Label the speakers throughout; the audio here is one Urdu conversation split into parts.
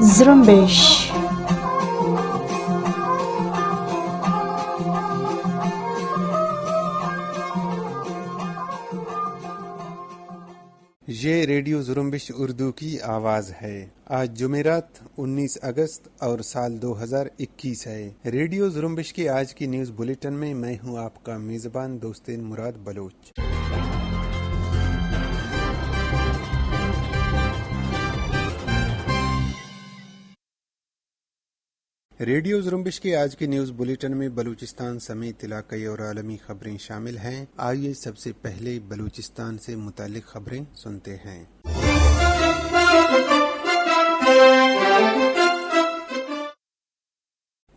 Speaker 1: زرمبش.
Speaker 2: یہ ریڈیو زرمبش اردو کی آواز ہے۔ آج جمعرات 19 اگست اور سال 2021 ہے۔ ریڈیو زرمبش کے آج کی نیوز بلیٹن میں میں ہوں آپ کا میزبان دوستین مراد بلوچ۔ ریڈیو زرمبش کے آج کی نیوز بلیٹن میں بلوچستان سمیت علاقائی اور عالمی خبریں شامل ہیں۔ آئیے سب سے پہلے بلوچستان سے متعلق خبریں سنتے ہیں۔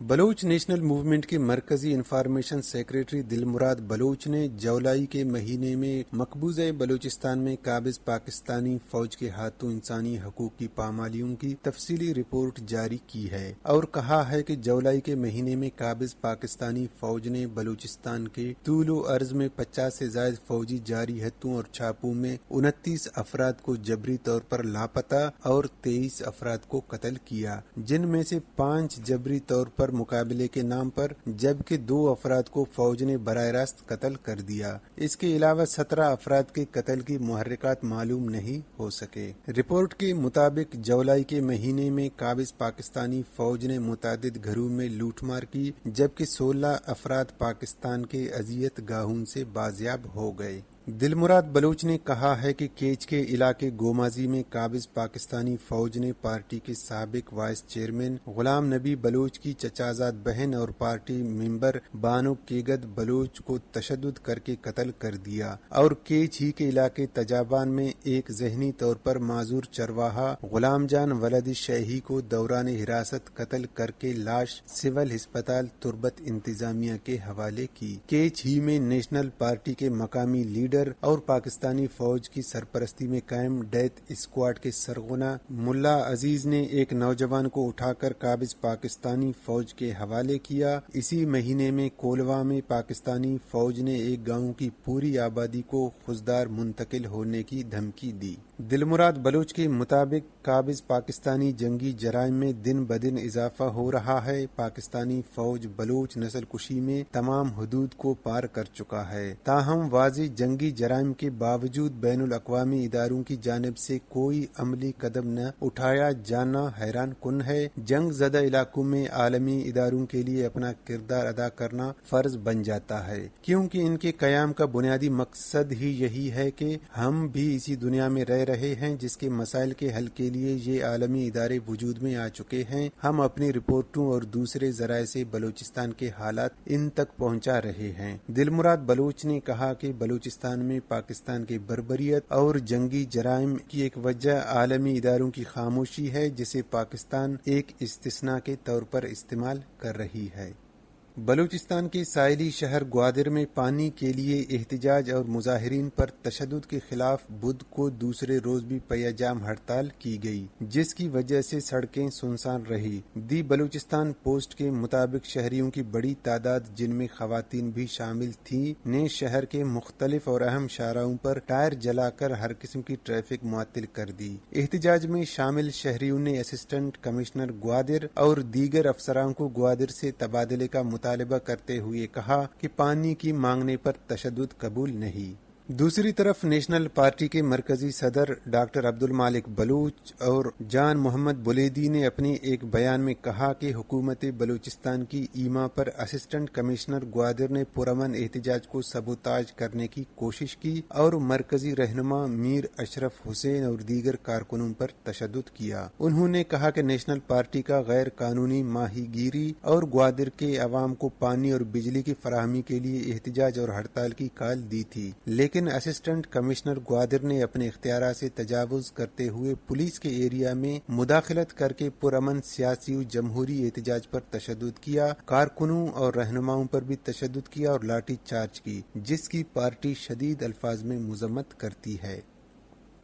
Speaker 2: بلوچ نیشنل موومنٹ کے مرکزی انفارمیشن سیکریٹری دل مراد بلوچ نے جولائی کے مہینے میں مقبوضہ بلوچستان میں قابض پاکستانی فوج کے ہاتھوں انسانی حقوق کی پامالیوں کی تفصیلی رپورٹ جاری کی ہے اور کہا ہے کہ جولائی کے مہینے میں قابض پاکستانی فوج نے بلوچستان کے طول و عرض میں 50 سے زائد فوجی جاری ہتھوں اور چھاپوں میں 29 افراد کو جبری طور پر لاپتہ اور 23 افراد کو قتل کیا، جن میں سے 5 جبری طور پر مقابلے کے نام پر جبکہ 2 افراد کو فوج نے براہ راست قتل کر دیا۔ اس کے علاوہ 17 افراد کے قتل کی محرکات معلوم نہیں ہو سکے۔ رپورٹ کے مطابق جولائی کے مہینے میں قابض پاکستانی فوج نے متعدد گھروں میں لوٹ مار کی، جبکہ 16 افراد پاکستان کے اذیت گاہوں سے بازیاب ہو گئے۔ دل مراد بلوچ نے کہا ہے کہ کیچ کے علاقے گومازی میں قابض پاکستانی فوج نے پارٹی کے سابق وائس چیئرمین غلام نبی بلوچ کی چچازاد بہن اور پارٹی ممبر بانو کیگد بلوچ کو تشدد کر کے قتل کر دیا، اور کیچ ہی کے علاقے تجابان میں ایک ذہنی طور پر معذور چرواہا غلام جان ولد شیخی کو دوران حراست قتل کر کے لاش سول ہسپتال تربت انتظامیہ کے حوالے کی۔ کیچ ہی میں نیشنل پارٹی کے مقامی لیڈر اور پاکستانی فوج کی سرپرستی میں قائم ڈیتھ اسکواڈ کے سرغنہ ملا عزیز نے ایک نوجوان کو اٹھا کر قابض پاکستانی فوج کے حوالے کیا۔ اسی مہینے میں کولوا میں پاکستانی فوج نے ایک گاؤں کی پوری آبادی کو خضدار منتقل ہونے کی دھمکی دی۔ دل مراد بلوچ کے مطابق قابض پاکستانی جنگی جرائم میں دن بدن اضافہ ہو رہا ہے۔ پاکستانی فوج بلوچ نسل کشی میں تمام حدود کو پار کر چکا ہے، تاہم واضح جنگی جرائم کے باوجود بین الاقوامی اداروں کی جانب سے کوئی عملی قدم نہ اٹھایا جانا حیران کن ہے۔ جنگ زدہ علاقوں میں عالمی اداروں کے لیے اپنا کردار ادا کرنا فرض بن جاتا ہے، کیونکہ ان کے قیام کا بنیادی مقصد ہی یہی ہے کہ ہم بھی اسی دنیا میں رہ رہے ہیں جس کے مسائل کے حل کے لیے یہ عالمی ادارے وجود میں آ چکے ہیں۔ ہم اپنی رپورٹوں اور دوسرے ذرائع سے بلوچستان کے حالات ان تک پہنچا رہے ہیں۔ دل مراد بلوچ نے کہا کہ بلوچستان میں پاکستان کے بربریت اور جنگی جرائم کی ایک وجہ عالمی اداروں کی خاموشی ہے، جسے پاکستان ایک استثناء کے طور پر استعمال کر رہی ہے۔ بلوچستان کے ساحلی شہر گوادر میں پانی کے لیے احتجاج اور مظاہرین پر تشدد کے خلاف بدھ کو دوسرے روز بھی پیا جام ہڑتال کی گئی، جس کی وجہ سے سڑکیں سنسان رہی۔ دی بلوچستان پوسٹ کے مطابق شہریوں کی بڑی تعداد، جن میں خواتین بھی شامل تھیں، نے شہر کے مختلف اور اہم شاہراہوں پر ٹائر جلا کر ہر قسم کی ٹریفک معطل کر دی۔ احتجاج میں شامل شہریوں نے اسسٹنٹ کمشنر گوادر اور دیگر افسران کو گوادر سے تبادلے کا مطالبہ کرتے ہوئے کہا کہ پانی کی مانگنے پر تشدد قبول نہیں۔ دوسری طرف نیشنل پارٹی کے مرکزی صدر ڈاکٹر عبد المالک بلوچ اور جان محمد بلیدی نے اپنے ایک بیان میں کہا کہ حکومت بلوچستان کی ایما پر اسسٹنٹ کمشنر گوادر نے پرامن احتجاج کو سبوتاژ کرنے کی کوشش کی اور مرکزی رہنما میر اشرف حسین اور دیگر کارکنوں پر تشدد کیا۔ انہوں نے کہا کہ نیشنل پارٹی کا غیر قانونی ماہی گیری اور گوادر کے عوام کو پانی اور بجلی کی فراہمی کے لیے احتجاج اور ہڑتال کی کال دی تھی، لیکن اسسٹنٹ کمشنر گوادر نے اپنے اختیارات سے تجاوز کرتے ہوئے پولیس کے ایریا میں مداخلت کر کے پرامن سیاسی و جمہوری احتجاج پر تشدد کیا، کارکنوں اور رہنماؤں پر بھی تشدد کیا اور لاٹھی چارج کی، جس کی پارٹی شدید الفاظ میں مذمت کرتی ہے۔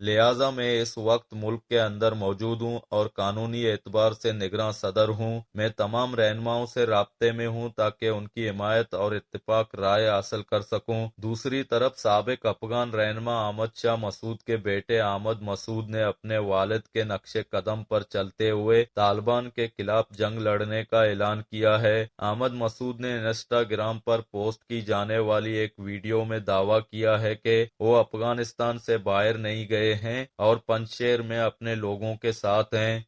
Speaker 1: لہٰذا میں اس وقت ملک کے اندر موجود ہوں اور قانونی اعتبار سے نگراں صدر ہوں۔ میں تمام رہنماؤں سے رابطے میں ہوں تاکہ ان کی حمایت اور اتفاق رائے حاصل کر سکوں۔ دوسری طرف سابق افغان رہنما احمد شاہ مسعود کے بیٹے احمد مسعود نے اپنے والد کے نقش قدم پر چلتے ہوئے طالبان کے خلاف جنگ لڑنے کا اعلان کیا ہے۔ احمد مسعود نے انسٹاگرام پر پوسٹ کی جانے والی ایک ویڈیو میں دعویٰ کیا ہے کہ وہ افغانستان سے باہر نہیں گئے ہیں اور پنجشیر میں اپنے لوگوں کے ساتھ ہیں۔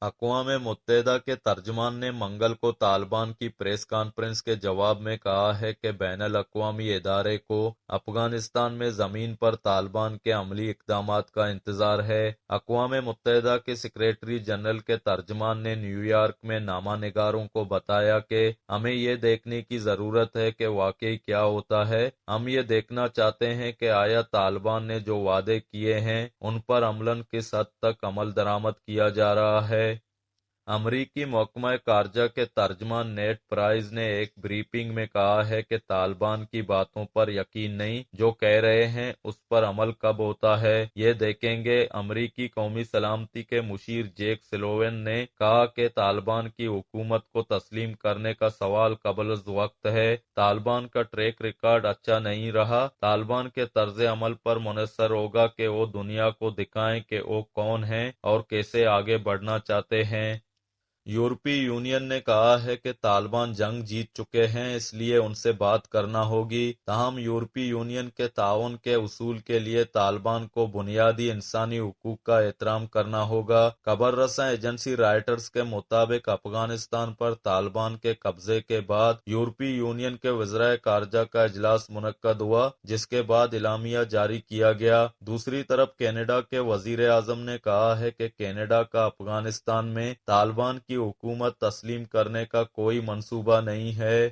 Speaker 1: اقوام متحدہ کے ترجمان نے منگل کو طالبان کی پریس کانفرنس کے جواب میں کہا ہے کہ بین الاقوامی ادارے کو افغانستان میں زمین پر طالبان کے عملی اقدامات کا انتظار ہے۔ اقوام متحدہ کے سیکریٹری جنرل کے ترجمان نے نیو یارک میں نامہ نگاروں کو بتایا کہ ہمیں یہ دیکھنے کی ضرورت ہے کہ واقعی کیا ہوتا ہے۔ ہم یہ دیکھنا چاہتے ہیں کہ آیا طالبان نے جو وعدے کیے ہیں ان پر عملاً کس حد تک عمل درآمد کیا جا رہا ہے۔ امریکی محکمہ خارجہ کے ترجمان نیٹ پرائز نے ایک بریفنگ میں کہا ہے کہ طالبان کی باتوں پر یقین نہیں، جو کہہ رہے ہیں اس پر عمل کب ہوتا ہے یہ دیکھیں گے۔ امریکی قومی سلامتی کے مشیر جیک سلوون نے کہا کہ طالبان کی حکومت کو تسلیم کرنے کا سوال قبل از وقت ہے۔ طالبان کا ٹریک ریکارڈ اچھا نہیں رہا۔ طالبان کے طرز عمل پر منحصر ہوگا کہ وہ دنیا کو دکھائیں کہ وہ کون ہیں اور کیسے آگے بڑھنا چاہتے ہیں۔ یورپی یونین نے کہا ہے کہ طالبان جنگ جیت چکے ہیں، اس لیے ان سے بات کرنا ہوگی۔ تاہم یورپی یونین کے تعاون کے اصول کے لیے طالبان کو بنیادی انسانی حقوق کا احترام کرنا ہوگا۔ خبر رساں ایجنسی رائٹرز کے مطابق افغانستان پر طالبان کے قبضے کے بعد یورپی یونین کے وزرائے خارجہ کا اجلاس منعقد ہوا، جس کے بعد اعلامیہ جاری کیا گیا۔ دوسری طرف کینیڈا کے وزیر اعظم نے کہا ہے کہ کینیڈا کا افغانستان میں طالبان کی حکومت تسلیم کرنے کا کوئی منصوبہ نہیں ہے۔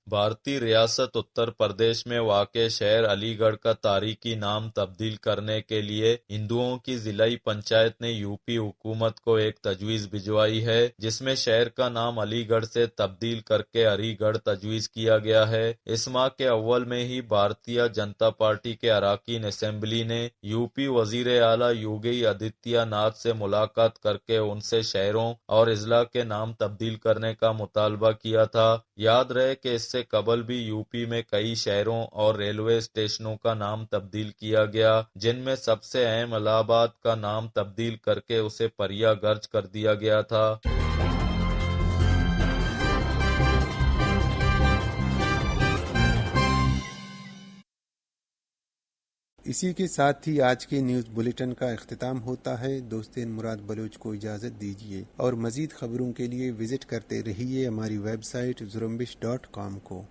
Speaker 1: بھارتی ریاست اتر پردیش میں واقع شہر علی گڑھ کا تاریخی نام تبدیل کرنے کے لیے ہندوؤں کی ضلعی پنچایت نے یوپی حکومت کو ایک تجویز بھجوائی ہے، جس میں شہر کا نام علی گڑھ سے تبدیل کر کے ہری گڑھ تجویز کیا گیا ہے۔ اس ماہ کے اول میں ہی بھارتیہ جنتا پارٹی کے اراکین اسمبلی نے یوپی وزیر اعلیٰ یوگی آدتیہ ناتھ سے ملاقات کر کے ان سے شہروں اور اضلاع کے نام تبدیل کرنے کا مطالبہ کیا تھا۔ یاد رہے کہ اس سے قبل بھی یوپی میں کئی شہروں اور ریلوے اسٹیشنوں کا نام تبدیل کیا گیا، جن میں سب سے اہم الہ آباد کا نام تبدیل کر کے اسے پریا گرج کر دیا گیا تھا۔
Speaker 2: اسی کے ساتھ ہی آج کے نیوز بلیٹن کا اختتام ہوتا ہے۔ دوستین مراد بلوچ کو اجازت دیجیے اور مزید خبروں کے لیے وزٹ کرتے رہیے ہماری ویب سائٹ زرمبش.com کو۔